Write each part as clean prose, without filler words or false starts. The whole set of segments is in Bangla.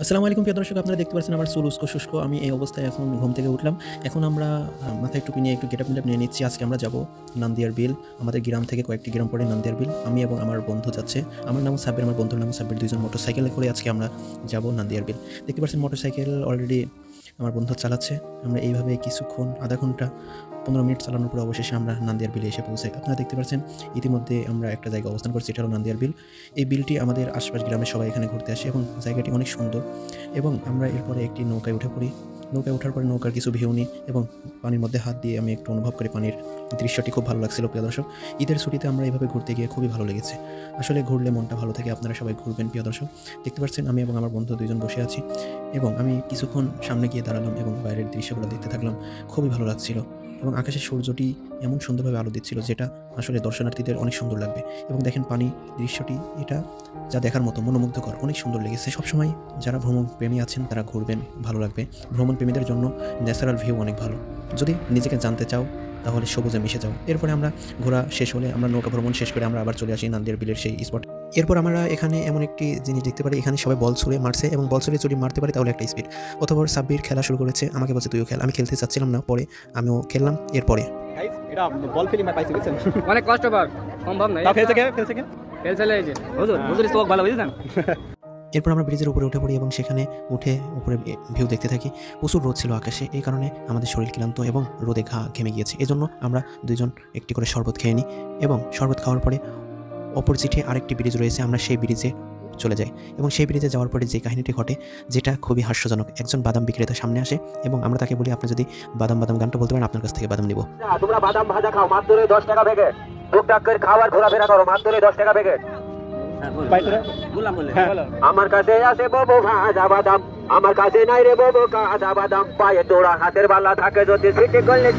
আসসালামু আলাইকুম প্রিয় দর্শক, আপনারা দেখতে পাচ্ছেন আমার চুল উস্কো শুষ্ক। আমি এই অবস্থায় এখন ঘুম থেকে উঠলাম। এখন আমরা মাথায় টুপি নিয়ে একটু গেটআপ মেটআপ নিয়ে নিচ্ছি। আজকে আমরা যাব নান্দিয়ার বিল। আমাদের গ্রাম থেকে কয়েকটি গ্রাম পরে নান্দিয়ার বিল। আমি এবং আমার বন্ধু যাচ্ছে। আমার নাম সাব্বির, আমার বন্ধুর নাম সাব্বির। দুইজন মোটরসাইকেলে করে আজকে আমরা যাব নান্দিয়ার বিল। দেখতে পাচ্ছেন মোটরসাইকেল অলরেডি আমার বন্ধু চালাচ্ছে। আমরা এইভাবে কিছুক্ষণ আধা ঘন্টা 15 মিনিট চালানোর পর অবশেষে আমরা নান্দিয়ার বিলে এসে পৌঁছাই। আপনারা দেখতে পাচ্ছেন ইতিমধ্যে আমরা একটা জায়গায় অবস্থান করছি, এটা হলো নান্দিয়ার বিল। এই বিলটি আমাদের আশপাশ গ্রামের সবাই এখানে ঘুরতে আসে এবং জায়গাটি অনেক সুন্দর। এবং আমরা এরপরে একটি নৌকায় উঠে পড়ি। নৌকায় ওঠার পরে নৌকার কিছু ভিউ নিই এবং পানির মধ্যে হাত দিয়ে আমি একটু অনুভব করি পানির দৃশ্যটি। খুব ভালো লাগছিল প্রিয় দর্শক। ঈদের ছুটিতে আমরা এভাবে ঘুরতে গিয়ে খুবই ভালো লেগেছে। আসলে ঘুরলে মনটা ভালো থাকে। আপনারা সবাই ঘুরবেন প্রিয় দর্শক। দেখতে পাচ্ছেন আমি এবং আমার বন্ধু দুইজন বসে আছি এবং আমি কিছুক্ষণ সামনে গিয়ে দাঁড়ালাম এবং বাইরের দৃশ্যগুলো দেখতে থাকলাম। খুবই ভালো লাগছিল এবং আকাশের সূর্যটি এমন সুন্দরভাবে আলো দিচ্ছিল যেটা আসলে দর্শনার্থীদের অনেক সুন্দর লাগবে। এবং দেখেন পানি দৃশ্যটি, এটা যা দেখার মতো মনোমুগ্ধকর, অনেক সুন্দর লেগেছে। সবসময় যারা ভ্রমণ প্রেমী আছেন তারা ঘুরবেন, ভালো লাগবে। ভ্রমণ প্রেমীদের জন্য ন্যাচারাল ভিউ অনেক ভালো। যদি নিজেকে জানতে চাও তাহলে সবুজে মিশে যাও। এরপরে আমরা ঘোরা শেষ হলে আমরা নৌকা ভ্রমণ শেষ করে আমরা আবার চলে আসি নান্দিয়ার বিলের সেই স্পট। এরপর আমরা এখানে এমন একটি জিনিস দেখতে পারি, এখানে সবাই বল ছুঁড়ে মারছে এবং বল ছুঁড়ে যদি মারতে পারে তাহলে একটা স্পিড। অতঃপর সাব্বির খেলা শুরু করেছে, আমাকে বলছে তুইও খেল। আমি খেলতে চাচ্ছিলাম না, পরে আমিও খেললাম। এরপরে এটা বল ফিলিং পাইছি বুঝছেন, অনেক কষ্ট পার সম্ভব নাই। ফেলছে কে ফেলছে এই যে হুজুর হুজুর স্টক ভালো বুঝছেন। এরপর আমরা ব্রিজের উপরে উঠে পড়ি এবং সেখানে উঠে উপরে ভিউ দেখতে থাকি। প্রচুর রোদ ছিল আকাশে, এই কারণে আমাদের শরীর ক্লান্ত এবং রোদে ঘেমে গিয়েছে। এজন্য আমরা দুইজন একটি করে শরবত খেয়ে নিই এবং শরবত খাওয়ার পরে অপোজিটে আরেকটি ব্রিজ রয়েছে, আমরা সেই ব্রিজে চলে যাই। এবং সেই ব্রিজে যাওয়ার পরে যে কাহিনীটি ঘটে, যেটা খুবই হাস্যজনক। একজন বাদাম বিক্রেতা সামনে আসে এবং আমরা তাকে বলি আপনি যদি বাদাম বাদাম গানটা বলতে পারেন আপনার কাছ থেকে বাদাম নিব। তোমরা বাদাম ভাজা খাও মাত্র 10 টাকা প্যাকেট। টুকটাক করে খাওয়ার ঘোরাফেরা করো মাত্র 10 টাকা প্যাকেট। আমার কাছে আছে ববো ভাজা বাদাম, আমার কাছে নাই রে ববো কাঁচা বাদাম। পায়ে তোরা হাতের বালা থাকে যদি সিটি করলে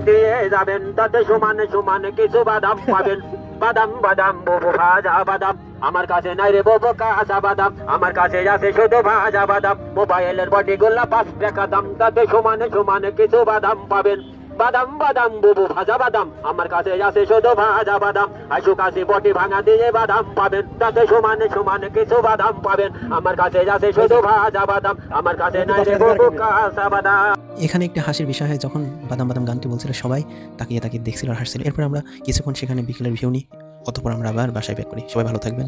দিয়ে যাবেন, তাতে সমানে সমানে কিছু বাদাম পাবেন। বাদাম বাদাম ববো ভাজা বাদাম, আমার কাছে নাই রে ববো কাঁচা বাদাম, আমার কাছে আছে শুধু ভাজা বাদাম। মোবাইলের বডি গোল্লা 5 টাকা দাম, তাতে সমানে সমানে কিছু বাদাম পাবেন। বাদাম বাদাম বুবু ভাজা বাদাম, আমার কাছে আছে শুধু ভাজা বাদাম। আইসু কাছে বটি ভাঙা দিয়ে বাদাম পাবেন, তাতে সমানে সমানে কিছু বাদাম পাবেন। আমার কাছে আছে শুধু ভাজা বাদাম, আমার কাছে নাই রে বুবু কাঁচা বাদাম। এখানে একটা হাসির বিষয় হয়, যখন বাদাম বাদাম গানটি বলছিল সবাই তাকিয়ে তাকিয়ে দেখছিল আর হাসছিল। এরপর আমরা কিছুক্ষণ সেখানে বিকেলের ভিউ নিই, অতঃপর আমরা আবার বাসায় ব্যাক করি। সবাই ভালো থাকবেন।